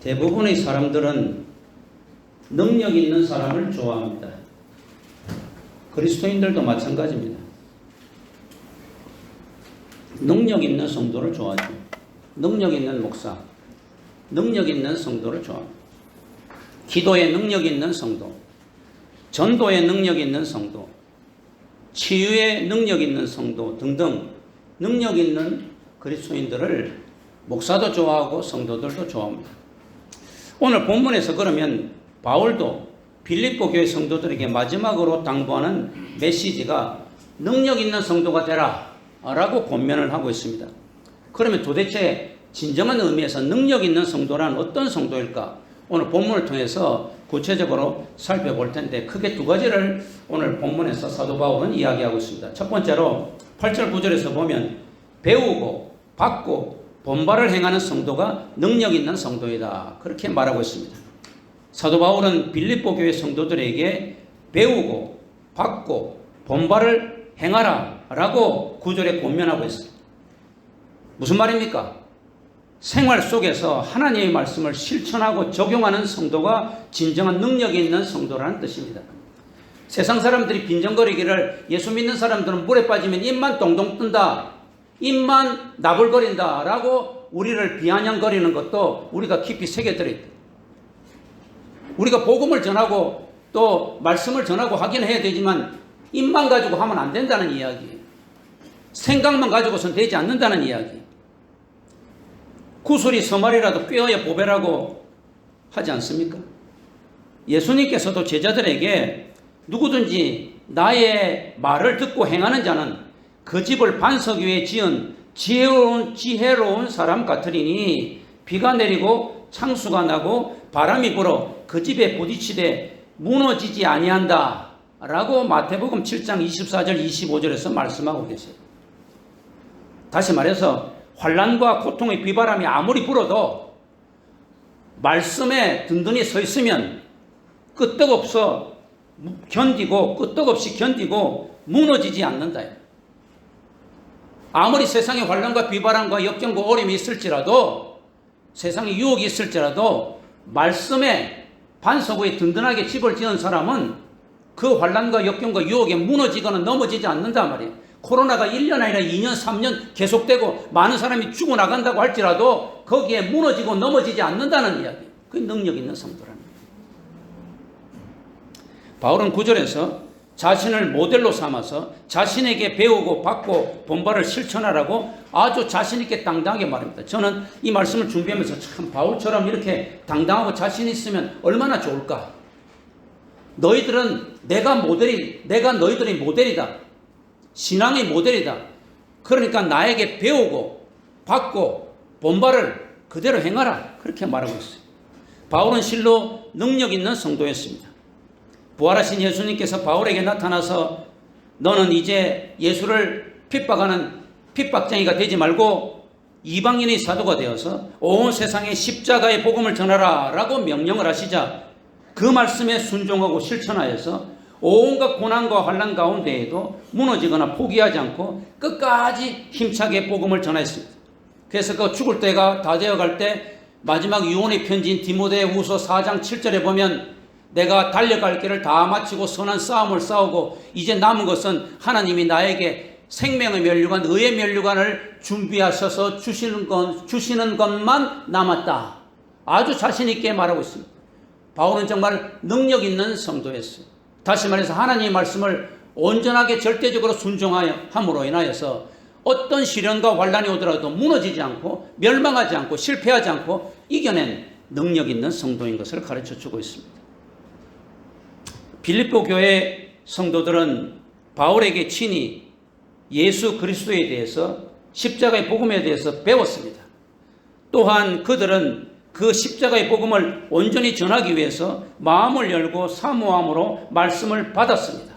대부분의 사람들은 능력 있는 사람을 좋아합니다. 그리스도인들도 마찬가지입니다. 능력 있는 성도를 좋아하죠. 능력 있는 목사, 능력 있는 성도를 좋아합니다. 기도에 능력 있는 성도, 전도에 능력 있는 성도, 치유에 능력 있는 성도 등등 능력 있는 그리스도인들을 목사도 좋아하고 성도들도 좋아합니다. 오늘 본문에서 그러면 바울도 빌립보 교회 성도들에게 마지막으로 당부하는 메시지가 능력 있는 성도가 되라 라고 권면을 하고 있습니다. 그러면 도대체 진정한 의미에서 능력 있는 성도란 어떤 성도일까? 오늘 본문을 통해서 구체적으로 살펴볼 텐데 크게 두 가지를 오늘 본문에서 사도 바울은 이야기하고 있습니다. 첫 번째로 8절 9절에서 보면 배우고 받고 본받을 행하는 성도가 능력 있는 성도이다. 그렇게 말하고 있습니다. 사도 바울은 빌립보 교회 성도들에게 배우고 받고 본받을 행하라 라고 9절에 권면하고 있습니다. 무슨 말입니까? 생활 속에서 하나님의 말씀을 실천하고 적용하는 성도가 진정한 능력이 있는 성도라는 뜻입니다. 세상 사람들이 빈정거리기를 예수 믿는 사람들은 물에 빠지면 입만 동동 뜬다, 입만 나불거린다 라고 우리를 비아냥거리는 것도 우리가 깊이 새겨들어야 돼요. 우리가 복음을 전하고 또 말씀을 전하고 하긴 해야 되지만 입만 가지고 하면 안 된다는 이야기예요. 생각만 가지고선 되지 않는다는 이야기. 구슬이 서말이라도 꿰어야 보배라고 하지 않습니까? 예수님께서도 제자들에게 누구든지 나의 말을 듣고 행하는 자는 그 집을 반석 위에 지은 지혜로운 사람 같으리니 비가 내리고 창수가 나고 바람이 불어 그 집에 부딪히되 무너지지 아니한다 라고 마태복음 7장 24절 25절에서 말씀하고 계세요. 다시 말해서 환난과 고통의 비바람이 아무리 불어도 말씀에 든든히 서 있으면 끄떡없이 견디고 무너지지 않는다. 아무리 세상에 환난과 비바람과 역경과 어려움이 있을지라도 세상에 유혹이 있을지라도 말씀에 반석 위에 든든하게 집을 지은 사람은 그 환난과 역경과 유혹에 무너지거나 넘어지지 않는단 말이에요. 코로나가 1년 아니라 2년, 3년 계속되고 많은 사람이 죽어나간다고 할지라도 거기에 무너지고 넘어지지 않는다는 이야기. 그게 능력 있는 성도라는 거예요. 바울은 9절에서 자신을 모델로 삼아서 자신에게 배우고 받고 본받을 실천하라고 아주 자신있게 당당하게 말합니다. 저는 이 말씀을 준비하면서 참 바울처럼 이렇게 당당하고 자신 있으면 얼마나 좋을까. 너희들은 내가 너희들의 모델이다. 신앙의 모델이다. 그러니까 나에게 배우고 받고 본받을 그대로 행하라. 그렇게 말하고 있어요. 바울은 실로 능력 있는 성도였습니다. 부활하신 예수님께서 바울에게 나타나서 너는 이제 예수를 핍박하는 핍박쟁이가 되지 말고 이방인의 사도가 되어서 온 세상에 십자가의 복음을 전하라 라고 명령을 하시자 그 말씀에 순종하고 실천하여서 온갖 고난과 환난 가운데에도 무너지거나 포기하지 않고 끝까지 힘차게 복음을 전했습니다. 그래서 그 죽을 때가 다 되어갈 때 마지막 유언의 편지인 디모데후서 4장 7절에 보면 내가 달려갈 길을 다 마치고 선한 싸움을 싸우고 이제 남은 것은 하나님이 나에게 생명의 면류관, 의의 면류관을 준비하셔서 주시는 것만 남았다. 아주 자신 있게 말하고 있습니다. 바울은 정말 능력 있는 성도였어요. 다시 말해서 하나님의 말씀을 온전하게 절대적으로 순종함으로 인하여서 어떤 시련과 환난이 오더라도 무너지지 않고 멸망하지 않고 실패하지 않고 이겨낸 능력 있는 성도인 것을 가르쳐주고 있습니다. 빌립보 교회 성도들은 바울에게 친히 예수 그리스도에 대해서 십자가의 복음에 대해서 배웠습니다. 또한 그들은 그 십자가의 복음을 온전히 전하기 위해서 마음을 열고 사모함으로 말씀을 받았습니다.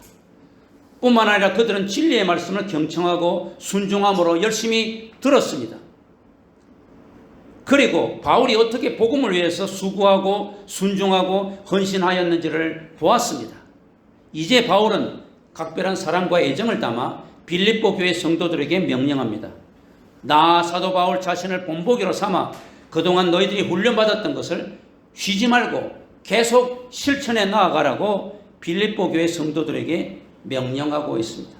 뿐만 아니라 그들은 진리의 말씀을 경청하고 순종함으로 열심히 들었습니다. 그리고 바울이 어떻게 복음을 위해서 수고하고 순종하고 헌신하였는지를 보았습니다. 이제 바울은 각별한 사랑과 애정을 담아 빌립보 교회 성도들에게 명령합니다. 나 사도 바울 자신을 본보기로 삼아 그동안 너희들이 훈련받았던 것을 쉬지 말고 계속 실천해 나아가라고 빌립보 교회 성도들에게 명령하고 있습니다.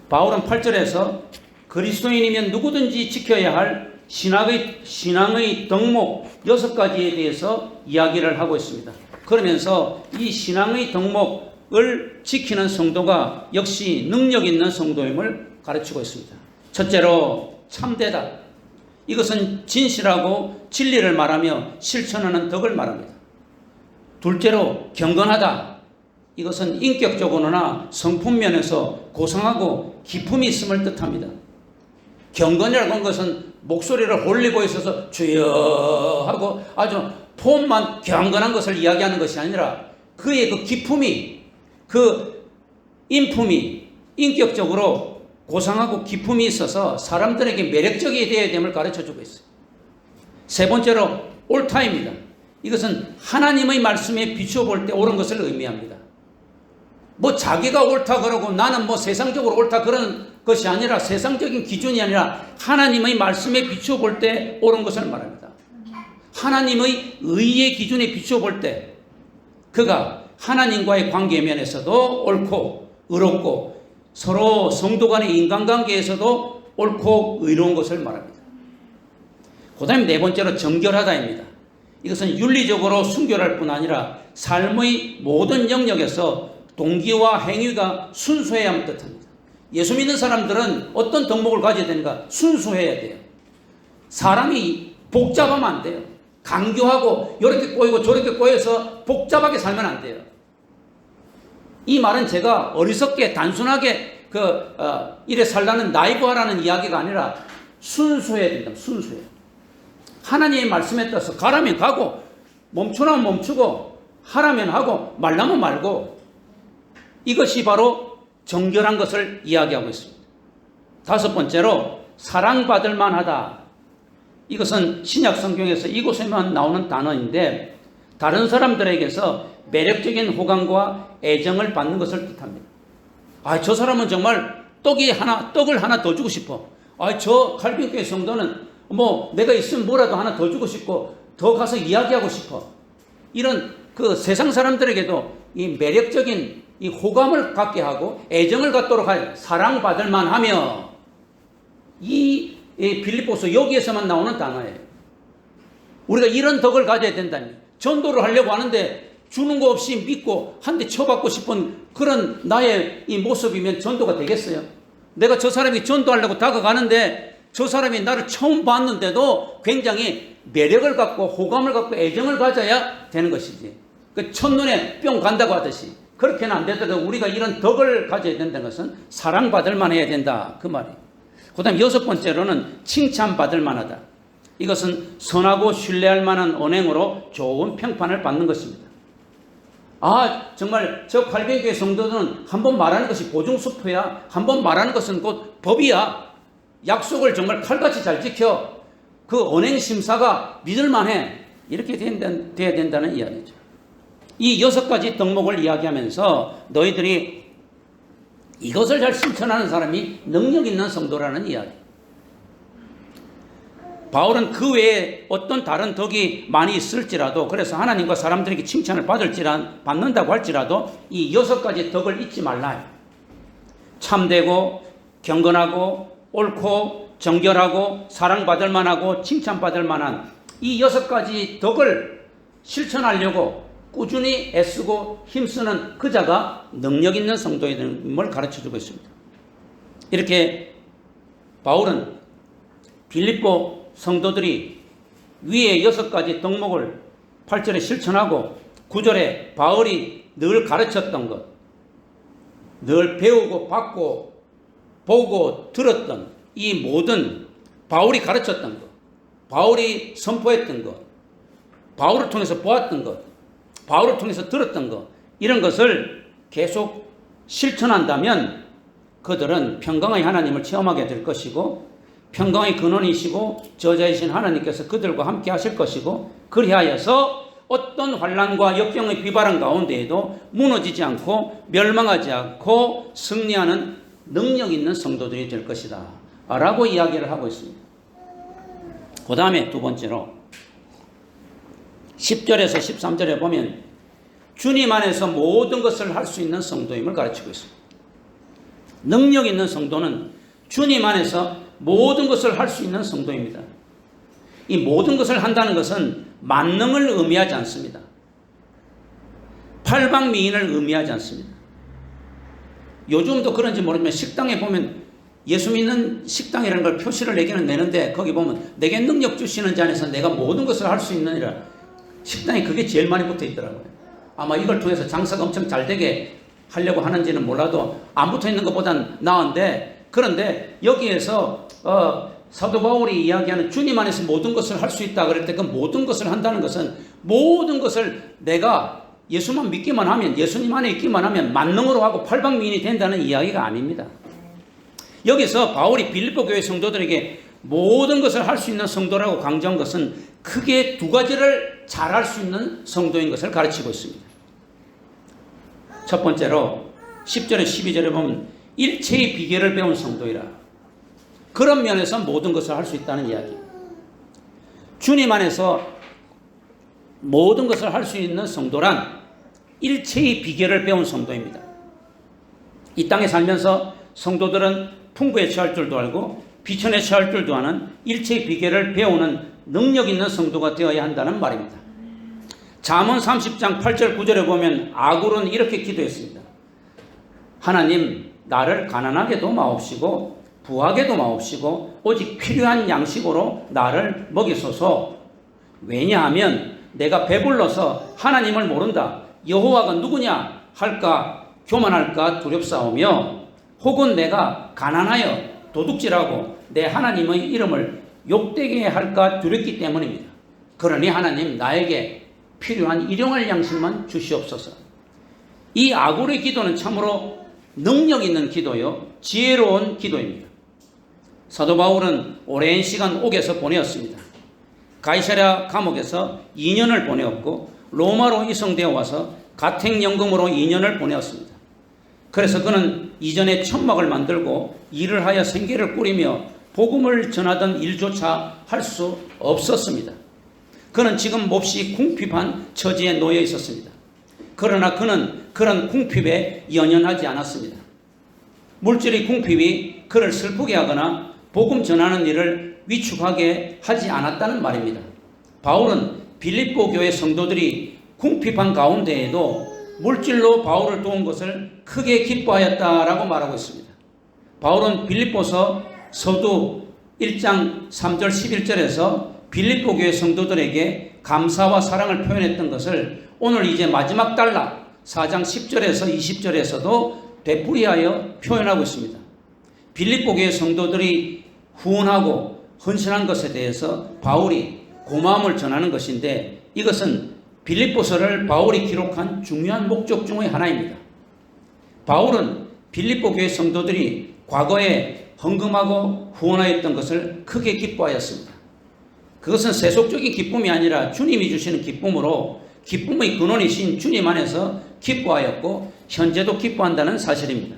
바울은 8절에서 그리스도인이면 누구든지 지켜야 할 신앙의 덕목 6가지에 대해서 이야기를 하고 있습니다. 그러면서 이 신앙의 덕목을 지키는 성도가 역시 능력 있는 성도임을 가르치고 있습니다. 첫째로 참되다. 이것은 진실하고 진리를 말하며 실천하는 덕을 말합니다. 둘째로 경건하다. 이것은 인격적으로나 성품면에서 고상하고 기품이 있음을 뜻합니다. 경건이라고 하는 것은 목소리를 올리고 있어서 주여 하고 아주 폼만 경건한 것을 이야기하는 것이 아니라 그의 그 기품이, 그 인품이 인격적으로 고상하고 기품이 있어서 사람들에게 매력적이 되어야 됨을 가르쳐주고 있어요. 세 번째로 옳다입니다. 이것은 하나님의 말씀에 비추어 볼 때 옳은 것을 의미합니다. 뭐 자기가 옳다 그러고 나는 뭐 세상적으로 옳다 그런 것이 아니라 세상적인 기준이 아니라 하나님의 말씀에 비추어 볼 때 옳은 것을 말합니다. 하나님의 의의 기준에 비추어 볼 때 그가 하나님과의 관계 면에서도 옳고 의롭고 서로 성도 간의 인간관계에서도 옳고 의로운 것을 말합니다. 그 다음에 네 번째로 정결하다입니다. 이것은 윤리적으로 순결할 뿐 아니라 삶의 모든 영역에서 동기와 행위가 순수해야 함을 뜻합니다. 예수 믿는 사람들은 어떤 덕목을 가져야 되는가? 순수해야 돼요. 사람이 복잡하면 안 돼요. 강교하고 이렇게 꼬이고 저렇게 꼬여서 복잡하게 살면 안 돼요. 이 말은 제가 어리석게 단순하게 이래 살라는 나이브하라는 이야기가 아니라 순수해야 된다. 순수해요. 하나님의 말씀에 따라서 가라면 가고 멈추라면 멈추고 하라면 하고 말라면 말고 이것이 바로 정결한 것을 이야기하고 있습니다. 다섯 번째로 사랑받을 만하다. 이것은 신약 성경에서 이곳에만 나오는 단어인데 다른 사람들에게서 매력적인 호감과 애정을 받는 것을 뜻합니다. 아, 저 사람은 정말 떡을 하나 더 주고 싶어. 아, 저 칼빈교회 성도는 뭐 내가 있으면 뭐라도 하나 더 주고 싶고 더 가서 이야기하고 싶어. 이런 그 세상 사람들에게도 이 매력적인 이 호감을 갖게 하고 애정을 갖도록 할 사랑받을 만하며 이 빌립보서 여기에서만 나오는 단어예요. 우리가 이런 덕을 가져야 된다니. 전도를 하려고 하는데 주는 거 없이 믿고 한 대 쳐받고 싶은 그런 나의 이 모습이면 전도가 되겠어요? 내가 저 사람이 전도하려고 다가가는데 저 사람이 나를 처음 봤는데도 굉장히 매력을 갖고 호감을 갖고 애정을 가져야 되는 것이지. 그 첫눈에 뿅 간다고 하듯이 그렇게는 안 되더라도 우리가 이런 덕을 가져야 된다는 것은 사랑받을 만해야 된다. 그 말이에요. 그 다음 여섯 번째로는 칭찬받을 만하다. 이것은 선하고 신뢰할 만한 언행으로 좋은 평판을 받는 것입니다. 아, 정말 저 칼빈교회 성도들은 한번 말하는 것이 보증수표야. 한번 말하는 것은 곧 법이야. 약속을 정말 칼같이 잘 지켜. 그 언행심사가 믿을만해. 이렇게 돼야 된다는 이야기죠. 이 여섯 가지 덕목을 이야기하면서 너희들이 이것을 잘 실천하는 사람이 능력 있는 성도라는 이야기. 바울은 그 외에 어떤 다른 덕이 많이 있을지라도 그래서 하나님과 사람들에게 칭찬을 받는다고 할지라도 이 여섯 가지 덕을 잊지 말라요. 참되고 경건하고 옳고 정결하고 사랑받을 만하고 칭찬받을 만한 이 여섯 가지 덕을 실천하려고 꾸준히 애쓰고 힘쓰는 그 자가 능력 있는 성도임을 가르쳐주고 있습니다. 이렇게 바울은 빌립보 성도들이 위에 여섯 가지 덕목을 8절에 실천하고 9절에 바울이 늘 가르쳤던 것, 늘 배우고 받고 보고 들었던 이 모든 바울이 가르쳤던 것, 바울이 선포했던 것, 바울을 통해서 보았던 것, 바울을 통해서 들었던 것, 이런 것을 계속 실천한다면 그들은 평강의 하나님을 체험하게 될 것이고 평강의 근원이시고 저자이신 하나님께서 그들과 함께 하실 것이고 그리하여서 어떤 환난과 역경의 비바람 가운데에도 무너지지 않고 멸망하지 않고 승리하는 능력 있는 성도들이 될 것이다 라고 이야기를 하고 있습니다. 그 다음에 두 번째로 10절에서 13절에 보면 주님 안에서 모든 것을 할 수 있는 성도임을 가르치고 있습니다. 능력 있는 성도는 주님 안에서 모든 것을 할 수 있는 성도입니다. 이 모든 것을 한다는 것은 만능을 의미하지 않습니다. 팔방미인을 의미하지 않습니다. 요즘도 그런지 모르지만 식당에 보면 예수 믿는 식당이라는 걸 표시를 내기는 내는데 거기 보면 내게 능력 주시는 자 안에서 내가 모든 것을 할 수 있느니라. 식당에 그게 제일 많이 붙어 있더라고요. 아마 이걸 통해서 장사가 엄청 잘 되게 하려고 하는지는 몰라도 안 붙어 있는 것보단 나은데, 그런데 여기에서 사도 바울이 이야기하는 주님 안에서 모든 것을 할 수 있다 그럴 때 그 모든 것을 한다는 것은 모든 것을 내가 예수만 믿기만 하면, 예수님 안에 있기만 하면 만능으로 하고 팔방미인이 된다는 이야기가 아닙니다. 여기서 바울이 빌립보 교회 성도들에게 모든 것을 할 수 있는 성도라고 강조한 것은 크게 두 가지를 잘할 수 있는 성도인 것을 가르치고 있습니다. 첫 번째로 10절에 12절에 보면 일체의 비결을 배운 성도이라. 그런 면에서 모든 것을 할 수 있다는 이야기. 주님 안에서 모든 것을 할 수 있는 성도란 일체의 비결을 배운 성도입니다. 이 땅에 살면서 성도들은 풍부에 처할 줄도 알고 비천에 처할 줄도 아는 일체의 비결을 배우는 능력 있는 성도가 되어야 한다는 말입니다. 잠언 30장 8절 9절에 보면 아굴은 이렇게 기도했습니다. 하나님, 나를 가난하게도 마옵시고 부하게도 마옵시고 오직 필요한 양식으로 나를 먹이소서. 왜냐하면 내가 배불러서 하나님을 모른다. 여호와가 누구냐 할까 교만할까 두렵사오며, 혹은 내가 가난하여 도둑질하고 내 하나님의 이름을 욕되게 할까 두렵기 때문입니다. 그러니 하나님, 나에게 필요한 일용할 양식만 주시옵소서. 이 아굴의 기도는 참으로 능력 있는 기도요, 지혜로운 기도입니다. 사도 바울은 오랜 시간 옥에서 보내었습니다. 가이사랴 감옥에서 2년을 보내었고 로마로 이송되어 와서 가택연금으로 2년을 보내었습니다. 그래서 그는 이전에 천막을 만들고 일을 하여 생계를 꾸리며 복음을 전하던 일조차 할 수 없었습니다. 그는 지금 몹시 궁핍한 처지에 놓여 있었습니다. 그러나 그는 그런 궁핍에 연연하지 않았습니다. 물질의 궁핍이 그를 슬프게 하거나 복음 전하는 일을 위축하게 하지 않았다는 말입니다. 바울은 빌립보 교회 성도들이 궁핍한 가운데에도 물질로 바울을 도운 것을 크게 기뻐하였다라고 말하고 있습니다. 바울은 빌립보서 서두 1장 3절 11절에서 빌립보 교회 성도들에게 감사와 사랑을 표현했던 것을 오늘 이제 마지막 단락 4장 10절에서 20절에서도 되풀이하여 표현하고 있습니다. 빌립보 교회 성도들이 후원하고 헌신한 것에 대해서 바울이 고마움을 전하는 것인데, 이것은 빌립보서를 바울이 기록한 중요한 목적 중의 하나입니다. 바울은 빌립보 교회 성도들이 과거에 헌금하고 후원하였던 것을 크게 기뻐하였습니다. 그것은 세속적인 기쁨이 아니라 주님이 주시는 기쁨으로 기쁨의 근원이신 주님 안에서 기뻐하였고 현재도 기뻐한다는 사실입니다.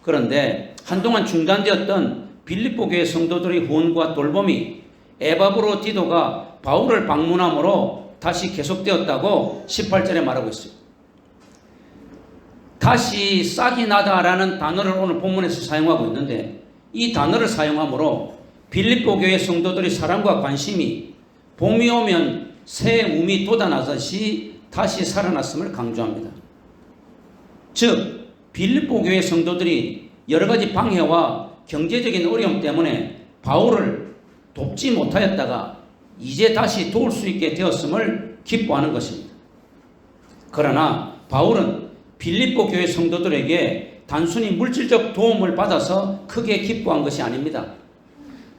그런데 한동안 중단되었던 빌립보 교회 성도들의 후원과 돌봄이 에바브로 디도가 바울을 방문함으로 다시 계속되었다고 18절에 말하고 있습니다. 다시 싹이 나다라는 단어를 오늘 본문에서 사용하고 있는데, 이 단어를 사용함으로 빌립보 교회 성도들의 사랑과 관심이 봄이 오면 새 움이 돋아나듯이 다시 살아났음을 강조합니다. 즉 빌립보 교회 성도들이 여러 가지 방해와 경제적인 어려움 때문에 바울을 돕지 못하였다가 이제 다시 도울 수 있게 되었음을 기뻐하는 것입니다. 그러나 바울은 빌립보 교회 성도들에게 단순히 물질적 도움을 받아서 크게 기뻐한 것이 아닙니다.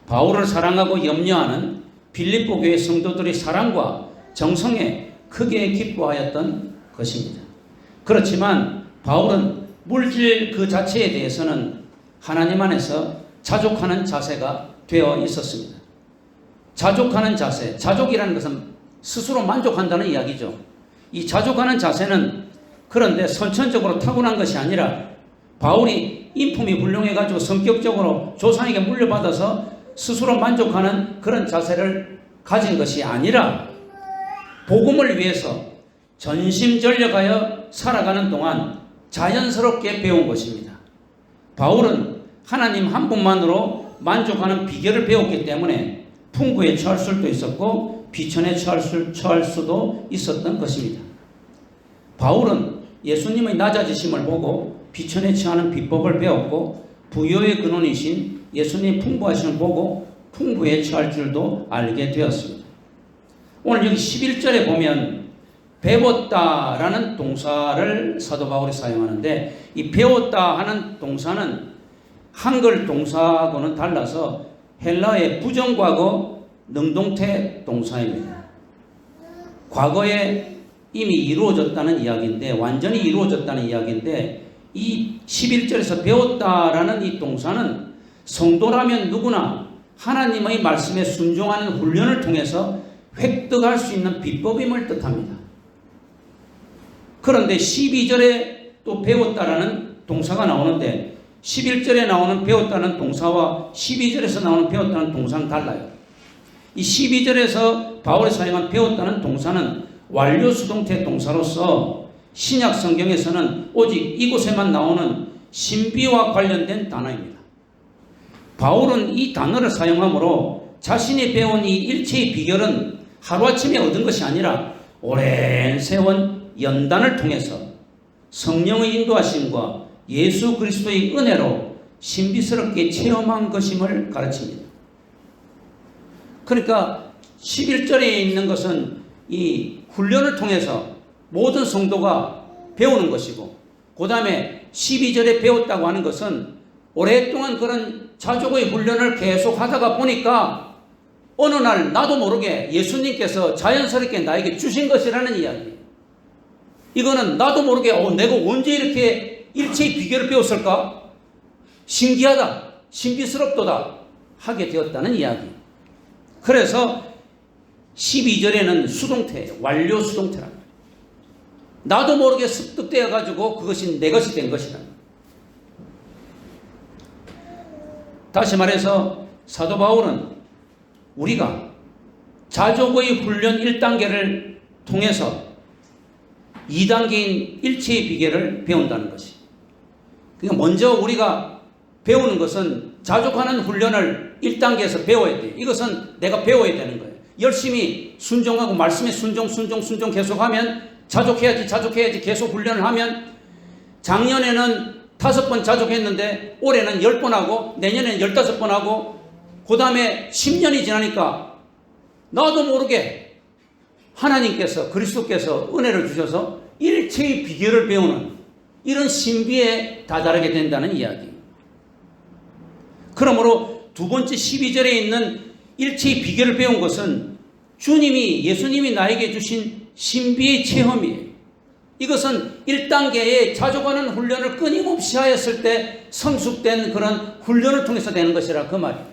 바울을 사랑하고 염려하는 빌립보 교회 성도들의 사랑과 정성에 크게 기뻐하였던 것입니다. 그렇지만 바울은 물질 그 자체에 대해서는 하나님 안에서 자족하는 자세가 되어 있었습니다. 자족하는 자세, 자족이라는 것은 스스로 만족한다는 이야기죠. 이 자족하는 자세는 그런데 선천적으로 타고난 것이 아니라 바울이 인품이 훌륭해가지고 성격적으로 조상에게 물려받아서 스스로 만족하는 그런 자세를 가진 것이 아니라 복음을 위해서 전심전력하여 살아가는 동안 자연스럽게 배운 것입니다. 바울은 하나님 한 분만으로 만족하는 비결을 배웠기 때문에 풍부에 처할 수도 있었고 비천에 처할 수도 있었던 것입니다. 바울은 예수님의 낮아지심을 보고 비천에 처하는 비법을 배웠고 부요의 근원이신 예수님의 풍부하심을 보고 풍부에 처할 줄도 알게 되었습니다. 오늘 여기 11절에 보면 배웠다라는 동사를 사도 바울이 사용하는데 이 배웠다 하는 동사는 한글 동사하고는 달라서 헬라의 부정과거 능동태 동사입니다. 과거에 이미 이루어졌다는 이야기인데 완전히 이루어졌다는 이야기인데 이 11절에서 배웠다라는 이 동사는 성도라면 누구나 하나님의 말씀에 순종하는 훈련을 통해서 획득할 수 있는 비법임을 뜻합니다. 그런데 12절에 또 배웠다라는 동사가 나오는데 11절에 나오는 배웠다는 동사와 12절에서 나오는 배웠다는 동사는 달라요. 이 12절에서 바울이 사용한 배웠다는 동사는 완료수동태 동사로서 신약 성경에서는 오직 이곳에만 나오는 신비와 관련된 단어입니다. 바울은 이 단어를 사용함으로 자신이 배운 이 일체의 비결은 하루아침에 얻은 것이 아니라 오랜 세월 연단을 통해서 성령의 인도하심과 예수 그리스도의 은혜로 신비스럽게 체험한 것임을 가르칩니다. 그러니까 11절에 있는 것은 이 훈련을 통해서 모든 성도가 배우는 것이고 그 다음에 12절에 배웠다고 하는 것은 오랫동안 그런 자족의 훈련을 계속 하다가 보니까 어느 날 나도 모르게 예수님께서 자연스럽게 나에게 주신 것이라는 이야기예요. 이거는 나도 모르게 내가 언제 이렇게 일체의 비결을 배웠을까? 신기하다, 신비스럽도다 하게 되었다는 이야기. 그래서 12절에는 수동태예요. 완료 수동태랍니다. 나도 모르게 습득되어 가지고 그것이 내 것이 된 것이다. 다시 말해서 사도 바울은 우리가 자족의 훈련 1단계를 통해서 2단계인 일체의 비결을 배운다는 것이. 그러니까 먼저 우리가 배우는 것은 자족하는 훈련을 1단계에서 배워야 돼요. 이것은 내가 배워야 되는 거예요. 열심히 순종하고 말씀에 순종 계속하면 자족해야지 계속 훈련을 하면 작년에는 5번 자족했는데 올해는 10번 하고 내년에는 15번 하고 그 다음에 10년이 지나니까 나도 모르게 하나님께서 그리스도께서 은혜를 주셔서 일체의 비결을 배우는 이런 신비에 다다르게 된다는 이야기. 그러므로 두 번째 12절에 있는 일체의 비결을 배운 것은 예수님이 나에게 주신 신비의 체험이에요. 이것은 1단계의 자족하는 훈련을 끊임없이 하였을 때 성숙된 그런 훈련을 통해서 되는 것이라 그 말이에요.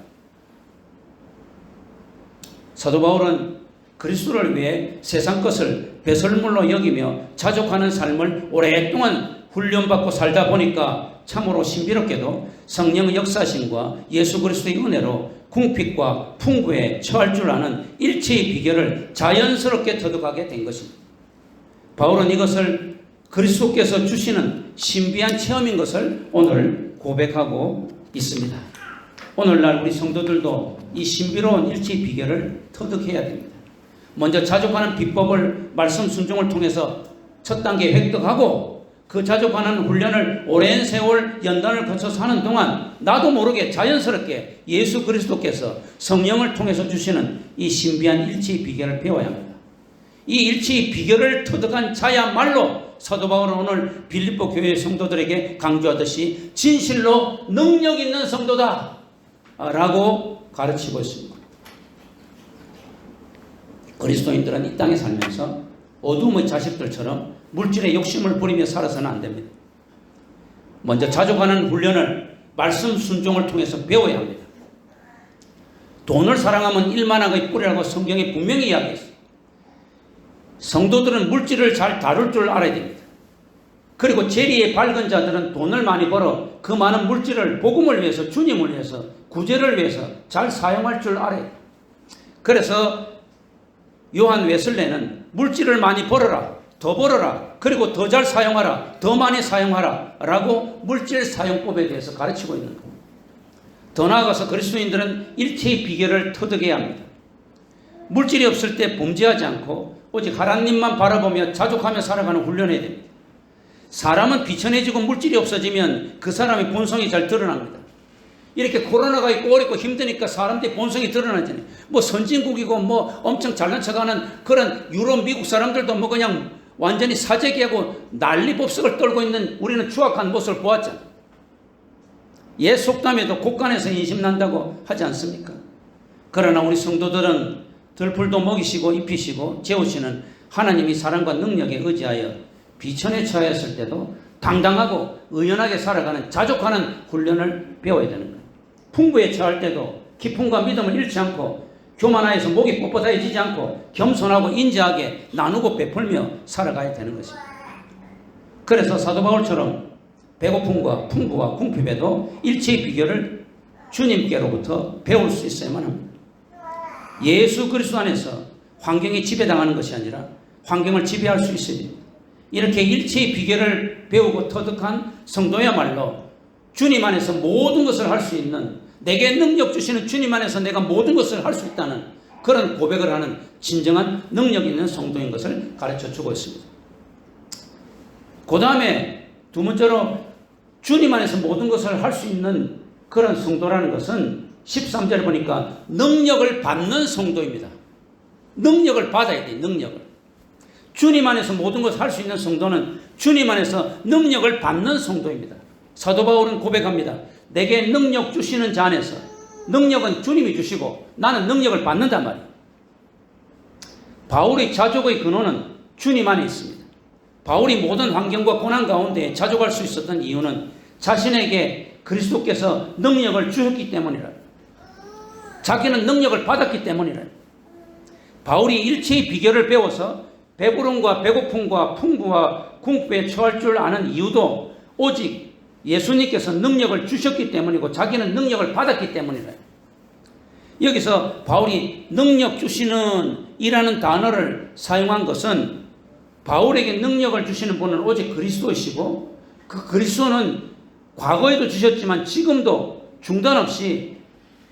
사도 바울은 그리스도를 위해 세상 것을 배설물로 여기며 자족하는 삶을 오랫동안 훈련받고 살다 보니까 참으로 신비롭게도 성령의 역사심과 예수 그리스도의 은혜로 궁핍과 풍부에 처할 줄 아는 일체의 비결을 자연스럽게 터득하게 된 것입니다. 바울은 이것을 그리스도께서 주시는 신비한 체험인 것을 오늘 고백하고 있습니다. 오늘날 우리 성도들도 이 신비로운 일체의 비결을 터득해야 됩니다. 먼저 자족하는 비법을 말씀 순종을 통해서 첫 단계 획득하고 그 자족하는 훈련을 오랜 세월 연단을 거쳐서 하는 동안 나도 모르게 자연스럽게 예수 그리스도께서 성령을 통해서 주시는 이 신비한 일체의 비결을 배워야 합니다. 이 일체의 비결을 터득한 자야말로 사도 바울은 오늘 빌립보 교회 성도들에게 강조하듯이 진실로 능력 있는 성도다 라고 가르치고 있습니다. 그리스도인들은 이 땅에 살면서 어둠의 자식들처럼 물질의 욕심을 부리며 살아서는 안 됩니다. 먼저 자족하는 훈련을 말씀 순종을 통해서 배워야 합니다. 돈을 사랑하면 일만학의 뿌리라고 성경에 분명히 이야기했어요. 성도들은 물질을 잘 다룰 줄 알아야 됩니다. 그리고 재리에 밝은 자들은 돈을 많이 벌어 그 많은 물질을 복음을 위해서, 주님을 위해서, 구제를 위해서 잘 사용할 줄 알아요. 그래서 요한 웨슬레는 물질을 많이 벌어라, 더 벌어라, 그리고 더 잘 사용하라, 더 많이 사용하라 라고 물질 사용법에 대해서 가르치고 있는 겁니다. 더 나아가서 그리스도인들은 일체의 비결을 터득해야 합니다. 물질이 없을 때 범죄하지 않고 오직 하나님만 바라보며 자족하며 살아가는 훈련해야 됩니다. 사람은 비천해지고 물질이 없어지면 그 사람의 본성이 잘 드러납니다. 이렇게 코로나가 있고 어렵고 힘드니까 사람들이 본성이 드러나잖아요. 뭐 선진국이고 뭐 엄청 잘난 척하는 그런 유럽, 미국 사람들도 뭐 그냥 완전히 사재기하고 난리법석을 떨고 있는 우리는 추악한 모습을 보았잖아요. 옛 속담에도 곳간에서 인심난다고 하지 않습니까? 그러나 우리 성도들은 들풀도 먹이시고 입히시고 재우시는 하나님이 사랑과 능력에 의지하여 비천에 처하였을 때도 당당하고 의연하게 살아가는 자족하는 훈련을 배워야 되는 거예요. 풍부에 처할 때도 기쁨과 믿음을 잃지 않고 교만하여서 목이 뻣뻣해지지 않고 겸손하고 인자하게 나누고 베풀며 살아가야 되는 것입니다. 그래서 사도 바울처럼 배고픔과 풍부와 궁핍에도 일체의 비결을 주님께로부터 배울 수 있어야만 합니다. 예수 그리스도 안에서 환경에 지배당하는 것이 아니라 환경을 지배할 수 있어야 됩니다. 이렇게 일체의 비결을 배우고 터득한 성도야말로 주님 안에서 모든 것을 할 수 있는, 내게 능력 주시는 주님 안에서 내가 모든 것을 할 수 있다는 그런 고백을 하는 진정한 능력 있는 성도인 것을 가르쳐 주고 있습니다. 그 다음에 두 번째로 주님 안에서 모든 것을 할 수 있는 그런 성도라는 것은 13절에 보니까 능력을 받는 성도입니다. 능력을 받아야 돼요. 능력을. 주님 안에서 모든 것을 할 수 있는 성도는 주님 안에서 능력을 받는 성도입니다. 사도 바울은 고백합니다. 내게 능력 주시는 자 안에서, 능력은 주님이 주시고 나는 능력을 받는단 말이에요. 바울의 자족의 근원은 주님 안에 있습니다. 바울이 모든 환경과 고난 가운데 자족할 수 있었던 이유는 자신에게 그리스도께서 능력을 주셨기 때문이라. 자기는 능력을 받았기 때문이라. 바울이 일체의 비결을 배워서 배부름과 배고픔과 풍부와 궁핍에 처할 줄 아는 이유도 오직 예수님께서 능력을 주셨기 때문이고 자기는 능력을 받았기 때문이라. 여기서 바울이 능력 주시는 이라는 단어를 사용한 것은 바울에게 능력을 주시는 분은 오직 그리스도이시고 그 그리스도는 과거에도 주셨지만 지금도 중단 없이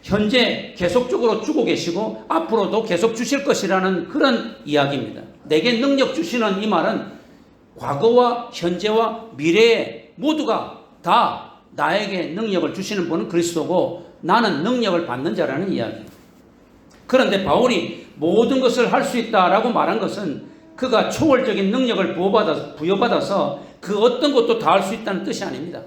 현재 계속적으로 주고 계시고 앞으로도 계속 주실 것이라는 그런 이야기입니다. 내게 능력 주시는 이 말은 과거와 현재와 미래에 모두가 다 나에게 능력을 주시는 분은 그리스도고 나는 능력을 받는 자라는 이야기입니다. 그런데 바울이 모든 것을 할 수 있다라고 말한 것은 그가 초월적인 능력을 부여받아서 그 어떤 것도 다 할 수 있다는 뜻이 아닙니다.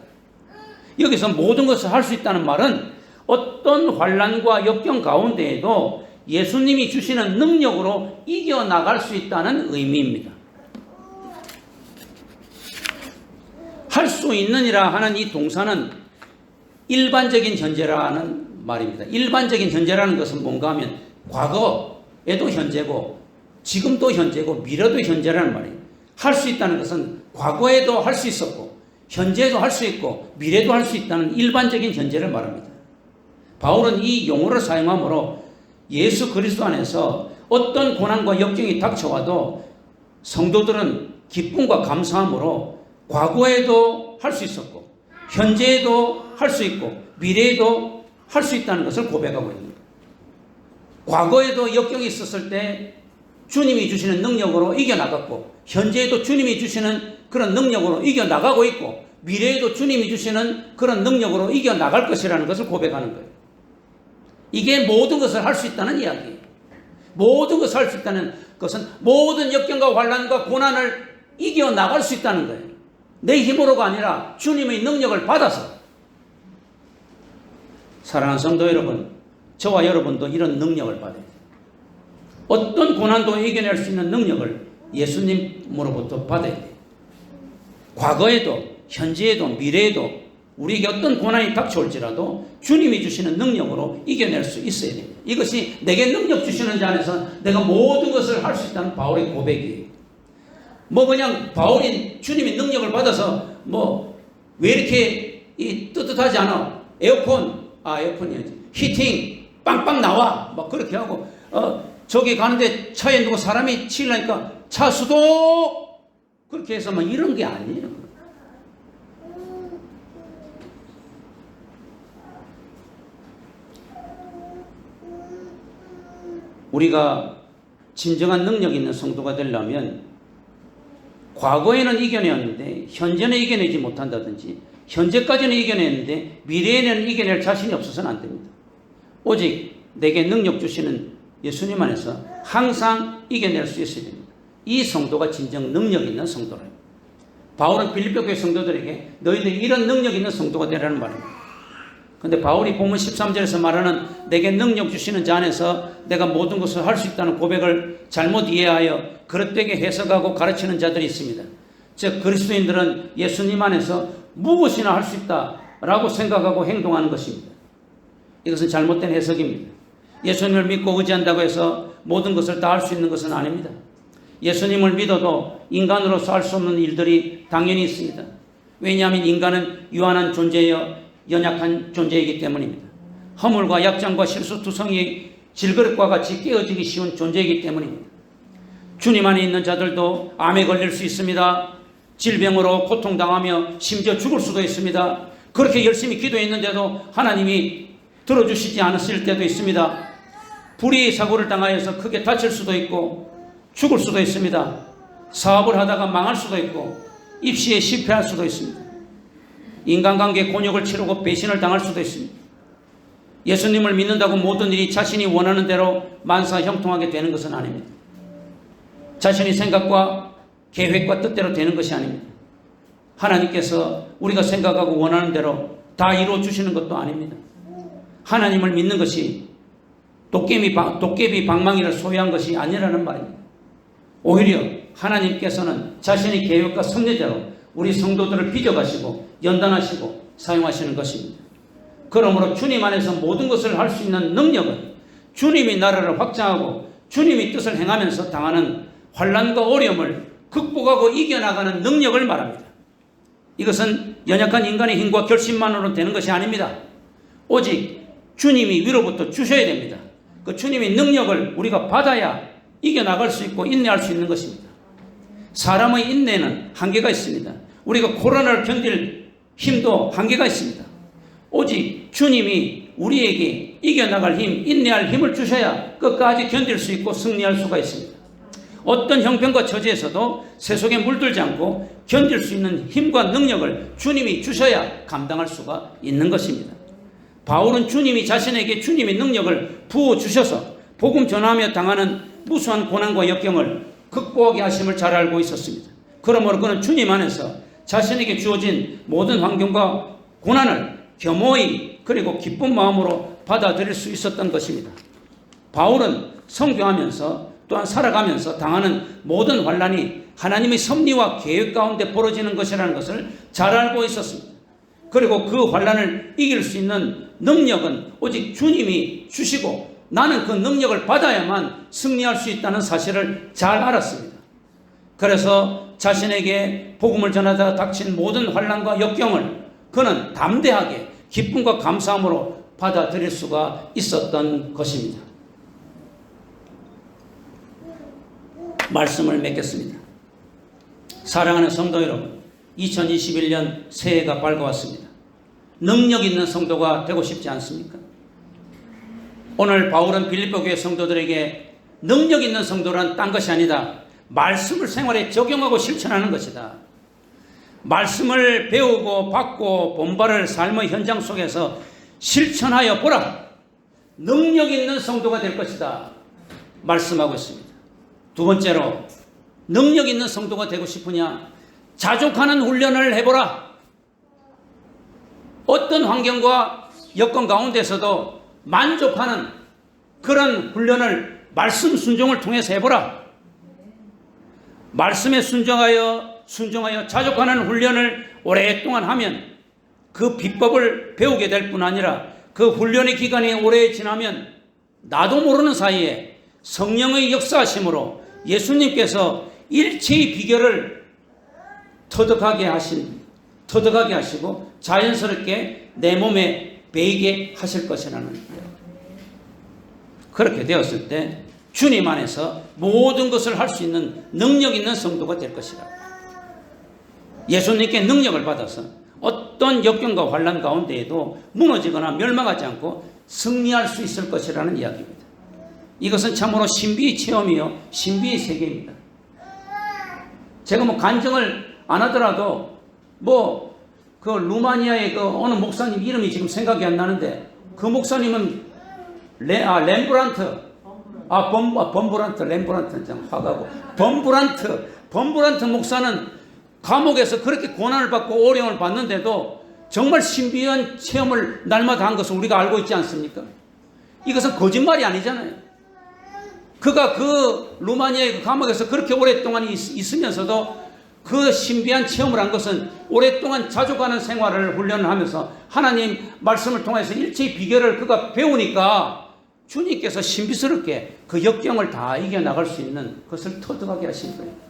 여기서 모든 것을 할 수 있다는 말은 어떤 환난과 역경 가운데에도 예수님이 주시는 능력으로 이겨나갈 수 있다는 의미입니다. 할 수 있느니라 하는 이 동사는 일반적인 현재라는 말입니다. 일반적인 현재라는 것은 뭔가 하면 과거에도 현재고 지금도 현재고 미래도 현재라는 말이에요. 할 수 있다는 것은 과거에도 할 수 있었고 현재도 할 수 있고 미래도 할 수 있다는 일반적인 현재를 말합니다. 바울은 이 용어를 사용함으로 예수 그리스도 안에서 어떤 고난과 역경이 닥쳐와도 성도들은 기쁨과 감사함으로 과거에도 할 수 있었고 현재에도 할 수 있고 미래에도 할 수 있다는 것을 고백하고 있는 거예요. 과거에도 역경이 있었을 때 주님이 주시는 능력으로 이겨나갔고 현재에도 주님이 주시는 그런 능력으로 이겨나가고 있고 미래에도 주님이 주시는 그런 능력으로 이겨나갈 것이라는 것을 고백하는 거예요. 이게 모든 것을 할 수 있다는 이야기예요. 모든 것을 할 수 있다는 것은 모든 역경과 환난과 고난을 이겨나갈 수 있다는 거예요. 내 힘으로가 아니라 주님의 능력을 받아서. 사랑하는 성도 여러분, 저와 여러분도 이런 능력을 받아야 돼요. 어떤 고난도 이겨낼 수 있는 능력을 예수님으로부터 받아야 돼요. 과거에도 현재에도 미래에도 우리에게 어떤 고난이 닥쳐올지라도 주님이 주시는 능력으로 이겨낼 수 있어야 됩니다. 이것이 내게 능력 주시는 자 안에서 내가 모든 것을 할 수 있다는 바울의 고백이에요. 뭐 그냥 바울이 주님의 능력을 받아서 뭐 왜 이렇게 뜨뜻하지 않아? 에어컨이야지. 히팅 빵빵 나와. 막 그렇게 하고 저기 가는데 차에 누구 사람이 치려니까 차 수도 그렇게 해서 막 이런 게 아니에요. 우리가 진정한 능력 있는 성도가 되려면 과거에는 이겨내었는데 현재는 이겨내지 못한다든지 현재까지는 이겨냈는데 미래에는 이겨낼 자신이 없어서는 안 됩니다. 오직 내게 능력 주시는 예수님 안에서 항상 이겨낼 수 있어야 됩니다. 이 성도가 진정 능력 있는 성도라요. 바울은 빌립보 교회 성도들에게 너희들이 이런 능력 있는 성도가 되라는 말입니다. 근데 바울이 본문 13절에서 말하는 내게 능력 주시는 자 안에서 내가 모든 것을 할 수 있다는 고백을 잘못 이해하여 그릇되게 해석하고 가르치는 자들이 있습니다. 즉 그리스도인들은 예수님 안에서 무엇이나 할 수 있다라고 생각하고 행동하는 것입니다. 이것은 잘못된 해석입니다. 예수님을 믿고 의지한다고 해서 모든 것을 다 할 수 있는 것은 아닙니다. 예수님을 믿어도 인간으로서 할 수 없는 일들이 당연히 있습니다. 왜냐하면 인간은 유한한 존재여 연약한 존재이기 때문입니다. 허물과 약점과 실수투성이 질그릇과 같이 깨어지기 쉬운 존재이기 때문입니다. 주님 안에 있는 자들도 암에 걸릴 수 있습니다. 질병으로 고통당하며 심지어 죽을 수도 있습니다. 그렇게 열심히 기도했는데도 하나님이 들어주시지 않으실 때도 있습니다. 불의의 사고를 당하여서 크게 다칠 수도 있고 죽을 수도 있습니다. 사업을 하다가 망할 수도 있고 입시에 실패할 수도 있습니다. 인간관계 곤욕을 치르고 배신을 당할 수도 있습니다. 예수님을 믿는다고 모든 일이 자신이 원하는 대로 만사형통하게 되는 것은 아닙니다. 자신의 생각과 계획과 뜻대로 되는 것이 아닙니다. 하나님께서 우리가 생각하고 원하는 대로 다 이루어 주시는 것도 아닙니다. 하나님을 믿는 것이 도깨비 방망이를 소유한 것이 아니라는 말입니다. 오히려 하나님께서는 자신의 계획과 섭리대로 우리 성도들을 빚어가시고 연단하시고 사용하시는 것입니다. 그러므로 주님 안에서 모든 것을 할 수 있는 능력은 주님이 나라를 확장하고 주님이 뜻을 행하면서 당하는 환난과 어려움을 극복하고 이겨나가는 능력을 말합니다. 이것은 연약한 인간의 힘과 결심만으로 되는 것이 아닙니다. 오직 주님이 위로부터 주셔야 됩니다. 그 주님의 능력을 우리가 받아야 이겨나갈 수 있고 인내할 수 있는 것입니다. 사람의 인내는 한계가 있습니다. 우리가 코로나를 견딜 힘도 한계가 있습니다. 오직 주님이 우리에게 이겨나갈 힘, 인내할 힘을 주셔야 끝까지 견딜 수 있고 승리할 수가 있습니다. 어떤 형편과 처지에서도 세속에 물들지 않고 견딜 수 있는 힘과 능력을 주님이 주셔야 감당할 수가 있는 것입니다. 바울은 주님이 자신에게 주님의 능력을 부어주셔서 복음 전하며 당하는 무수한 고난과 역경을 극복하게 하심을 잘 알고 있었습니다. 그러므로 그는 주님 안에서 자신에게 주어진 모든 환경과 고난을 겸허히 그리고 기쁜 마음으로 받아들일 수 있었던 것입니다. 바울은 성교하면서 또한 살아가면서 당하는 모든 환난이 하나님의 섭리와 계획 가운데 벌어지는 것이라는 것을 잘 알고 있었습니다. 그리고 그 환난을 이길 수 있는 능력은 오직 주님이 주시고 나는 그 능력을 받아야만 승리할 수 있다는 사실을 잘 알았습니다. 그래서 자신에게 복음을 전하다 닥친 모든 환난과 역경을 그는 담대하게 기쁨과 감사함으로 받아들일 수가 있었던 것입니다. 말씀을 맺겠습니다. 사랑하는 성도 여러분, 2021년 새해가 밝아왔습니다. 능력 있는 성도가 되고 싶지 않습니까? 오늘 바울은 빌립보 교회 성도들에게 능력 있는 성도란 딴 것이 아니다. 말씀을 생활에 적용하고 실천하는 것이다. 말씀을 배우고 받고 본받을 삶의 현장 속에서 실천하여 보라. 능력 있는 성도가 될 것이다. 말씀하고 있습니다. 두 번째로 능력 있는 성도가 되고 싶으냐? 자족하는 훈련을 해보라. 어떤 환경과 여건 가운데서도 만족하는 그런 훈련을 말씀 순종을 통해서 해보라. 말씀에 순종하여 자족하는 훈련을 오랫동안 하면 그 비법을 배우게 될 뿐 아니라 그 훈련의 기간이 오래 지나면 나도 모르는 사이에 성령의 역사하심으로 예수님께서 일체의 비결을 터득하게 하시고 자연스럽게 내 몸에 배이게 하실 것이라는 거예요. 그렇게 되었을 때 주님 안에서 모든 것을 할 수 있는 능력 있는 성도가 될 것이다. 예수님께 능력을 받아서 어떤 역경과 환난 가운데에도 무너지거나 멸망하지 않고 승리할 수 있을 것이라는 이야기입니다. 이것은 참으로 신비의 체험이요 신비의 세계입니다. 제가 뭐 간증을 안 하더라도 그 루마니아의 그 어느 목사님 이름이 지금 생각이 안 나는데 그 목사님은 렘브란트 화가고 범브란트 목사는 감옥에서 그렇게 고난을 받고 어려움을 받는데도 정말 신비한 체험을 날마다 한 것을 우리가 알고 있지 않습니까? 이것은 거짓말이 아니잖아요. 그가 그 루마니아의 그 감옥에서 그렇게 오랫동안 있으면서도 그 신비한 체험을 한 것은 오랫동안 자족하는 생활을 훈련을 하면서 하나님 말씀을 통해서 일체의 비결을 그가 배우니까 주님께서 신비스럽게 그 역경을 다 이겨나갈 수 있는 것을 터득하게 하신 거예요.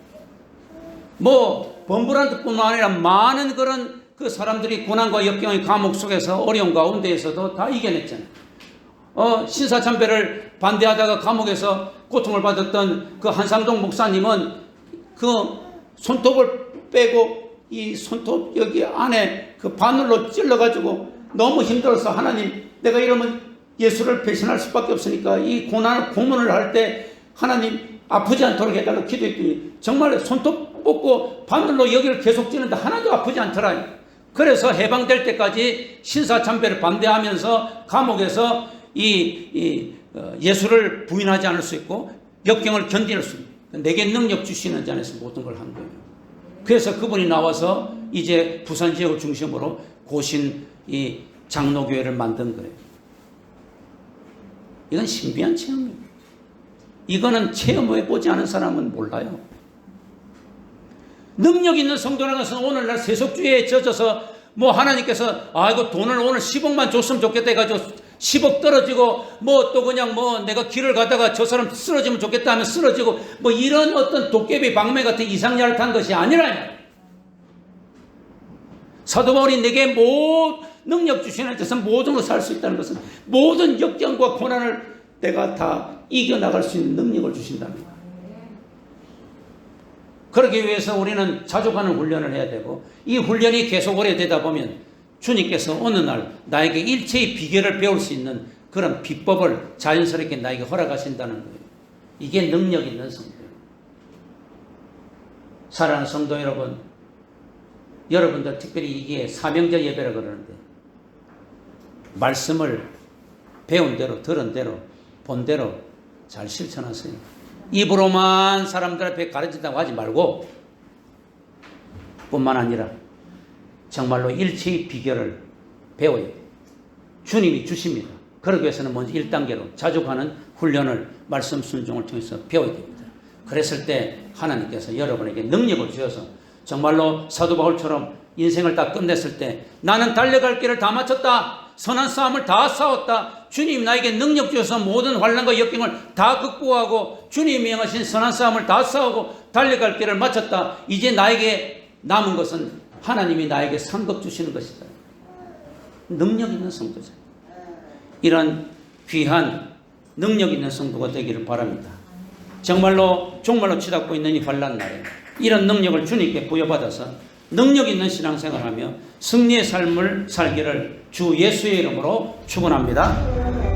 범브란트뿐만 아니라 많은 그런 그 사람들이 고난과 역경의 감옥 속에서 어려운 가운데에서도 다 이겨냈잖아요. 신사참배를 반대하다가 감옥에서 고통을 받았던 그 한상동 목사님은 그 손톱을 빼고 이 손톱 여기 안에 그 바늘로 찔러가지고 너무 힘들어서 하나님 내가 이러면 예수를 배신할 수밖에 없으니까 이 고문을 할 때 하나님 아프지 않도록 해달라고 기도했더니 정말 손톱 뽑고 바늘로 여기를 계속 찌는데 하나도 아프지 않더라. 그래서 해방될 때까지 신사참배를 반대하면서 감옥에서 예수를 부인하지 않을 수 있고 역경을 견딜 수 있고 내게 능력 주시는 자 안에서 모든 걸 한 거예요. 그래서 그분이 나와서 이제 부산 지역을 중심으로 고신 이 장로교회를 만든 거예요. 이건 신비한 체험이에요. 이거는 체험해보지 않은 사람은 몰라요. 능력 있는 성도라는 것은 오늘날 세속주의에 젖어서 하나님께서 이거 돈을 오늘 10억만 줬으면 좋겠다 해가지고 10억 떨어지고 또 그냥 내가 길을 가다가 저 사람 쓰러지면 좋겠다 하면 쓰러지고 이런 어떤 도깨비 방매 같은 이상야를 탄 것이 아니라 사도 바울이 내게 능력 주시는 데서 모든 것을 할 수 있다는 것은 모든 역경과 고난을 내가 다 이겨나갈 수 있는 능력을 주신답니다. 그러기 위해서 우리는 자족하는 훈련을 해야 되고 이 훈련이 계속 오래되다 보면 주님께서 어느 날 나에게 일체의 비결을 배울 수 있는 그런 비법을 자연스럽게 나에게 허락하신다는 거예요. 이게 능력 있는 성도예요. 사랑하는 성도 여러분, 여러분들 특별히 이게 사명절 예배라고 그러는데 말씀을 배운 대로 들은 대로 본 대로 잘 실천하세요. 입으로만 사람들 앞에 가르친다고 하지 말고 뿐만 아니라 정말로 일체의 비결을 배워야 돼요. 주님이 주십니다. 그러기 위해서는 먼저 1단계로 자족하는 훈련을 말씀 순종을 통해서 배워야 됩니다. 그랬을 때 하나님께서 여러분에게 능력을 주셔서 정말로 사도 바울처럼 인생을 다 끝냈을 때 나는 달려갈 길을 다 마쳤다. 선한 싸움을 다 싸웠다. 주님이 나에게 능력 주셔서 모든 환난과 역경을 다 극복하고 주님이 명하신 선한 싸움을 다 싸우고 달려갈 길을 마쳤다. 이제 나에게 남은 것은 하나님이 나에게 상급 주시는 것이다. 능력 있는 성도죠. 이런 귀한 능력 있는 성도가 되기를 바랍니다. 정말로 종말로 치닫고 있는 이 환난 날에 이런 능력을 주님께 부여받아서 능력 있는 신앙생활하며 승리의 삶을 살기를 주 예수의 이름으로 축원합니다.